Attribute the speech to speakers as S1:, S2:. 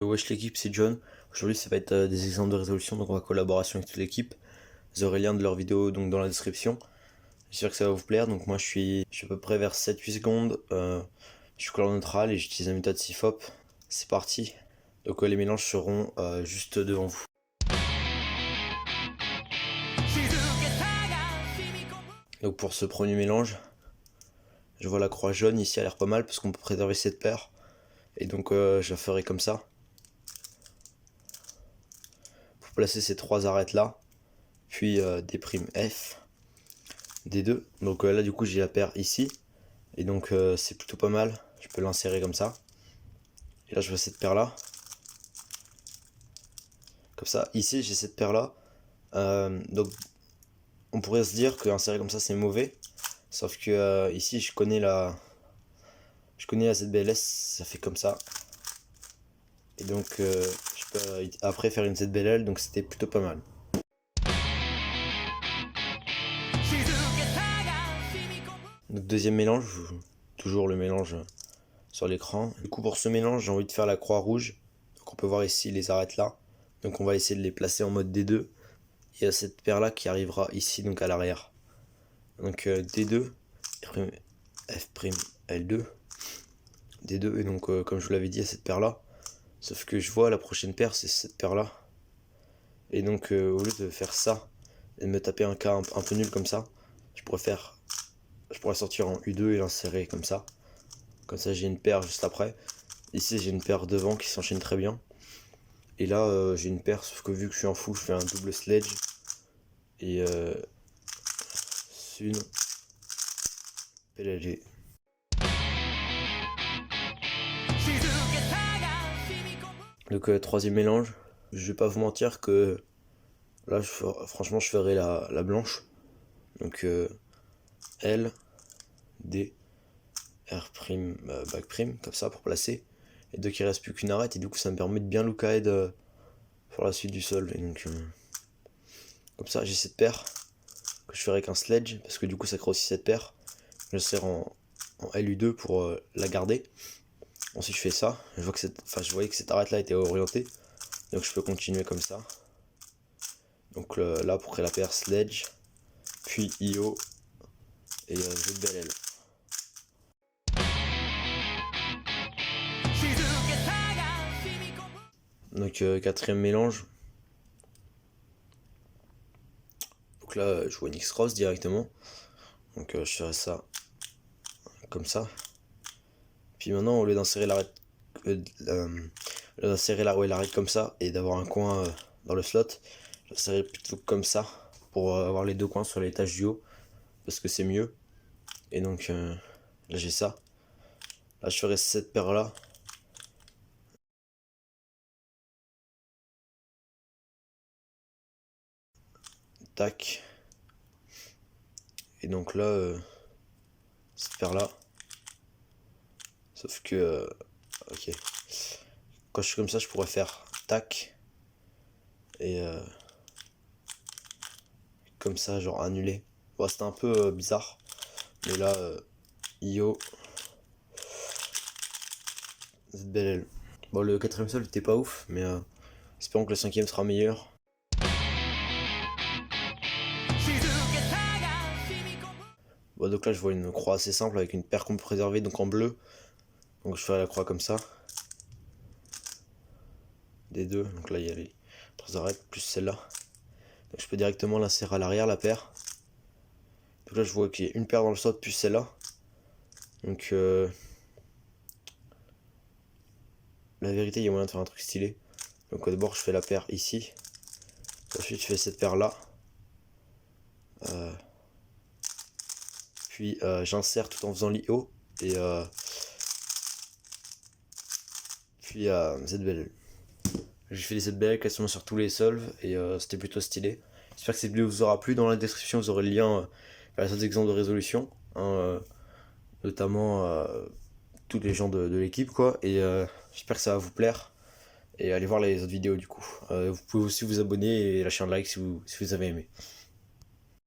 S1: Wesh l'équipe, c'est John. Aujourd'hui ça va être des exemples de résolution, donc on va collaboration avec toute l'équipe. Vous aurez le lien de leur vidéo donc dans la description. J'espère que ça va vous plaire. Donc moi je suis à peu près vers 7-8 secondes. Je suis chrononéutral et j'utilise la méthode SIFOP. C'est parti. Donc les mélanges seront juste devant vous. Donc pour ce premier mélange, je vois la croix jaune ici, elle a l'air pas mal parce qu'on peut préserver cette paire. Et donc je la ferai comme ça. Pour placer ces trois arêtes là. Puis D' F, D2. Donc là du coup j'ai la paire ici. Et donc c'est plutôt pas mal. Je peux l'insérer comme ça. Et là je vois cette paire là. Comme ça. Ici j'ai cette paire là. Donc on pourrait se dire qu'insérer comme ça c'est mauvais. Sauf que ici je connais la ZBLS, ça fait comme ça. Et donc je peux après faire une ZBLL, donc c'était plutôt pas mal. Donc deuxième mélange, toujours le mélange sur l'écran. Du coup pour ce mélange j'ai envie de faire la croix rouge. Donc on peut voir ici les arêtes là. Donc on va essayer de les placer en mode D2. Il y a cette paire là qui arrivera ici donc à l'arrière. Donc D2, F', L2, D2 et donc comme je vous l'avais dit, il y a cette paire là. Sauf que je vois la prochaine paire c'est cette paire là. Et donc au lieu de faire ça et de me taper un cas un peu nul comme ça, je pourrais sortir en U2 et l'insérer comme ça. Comme ça j'ai une paire juste après. Ici j'ai une paire devant qui s'enchaîne très bien. Et là j'ai une paire, sauf que vu que je suis en full, je fais un double sledge. Et une PLG. Donc troisième mélange. Je vais pas vous mentir que là franchement je ferai la blanche. Donc L, D, R', back prime, comme ça pour placer. Et donc il reste plus qu'une arête et du coup ça me permet de bien look ahead pour la suite du sol. Et donc comme ça j'ai cette paire que je ferai avec un sledge parce que du coup ça crée aussi cette paire. Je le serre en LU2 pour la garder. Ensuite je fais ça, je voyais que cette arête là était orientée, donc je peux continuer comme ça. Donc là pour créer la paire sledge, puis IO et ZBLL. Donc quatrième mélange. Donc là je vois une X-Cross directement. Donc je ferai ça comme ça. Puis maintenant au lieu d'insérer l'arête l'arête comme ça et d'avoir un coin dans le slot, je l'insérerai plutôt comme ça pour avoir les deux coins sur l'étage du haut parce que c'est mieux. Et donc là j'ai ça. Là je ferai cette paire là. Tac. Et donc là cette paire là. Sauf que ok. Quand je suis comme ça je pourrais faire tac. Et comme ça genre annuler. Bon, c'était un peu bizarre. Mais là IO ZBLL. Bon le quatrième sol était pas ouf. Mais espérons que le cinquième sera meilleur. Bon donc là je vois une croix assez simple avec une paire qu'on peut préserver donc en bleu. Donc je ferai la croix comme ça. Des deux, donc là il y a les trois arêtes plus celle-là. Donc je peux directement l'insérer à l'arrière la paire. Donc là je vois qu'il y a une paire dans le slot plus celle-là. Donc la vérité il y a moyen de faire un truc stylé. Donc d'abord je fais la paire ici. Ensuite je fais cette paire là. Puis j'insère tout en faisant l'IO. Et puis ZBL. J'ai fait les ZBL quasiment sur tous les solves et c'était plutôt stylé. J'espère que cette vidéo vous aura plu. Dans la description vous aurez le lien vers les autres exemples de résolution. Notamment tous les gens de l'équipe quoi. Et j'espère que ça va vous plaire. Et allez voir les autres vidéos du coup. Vous pouvez aussi vous abonner et lâcher un like si vous avez aimé.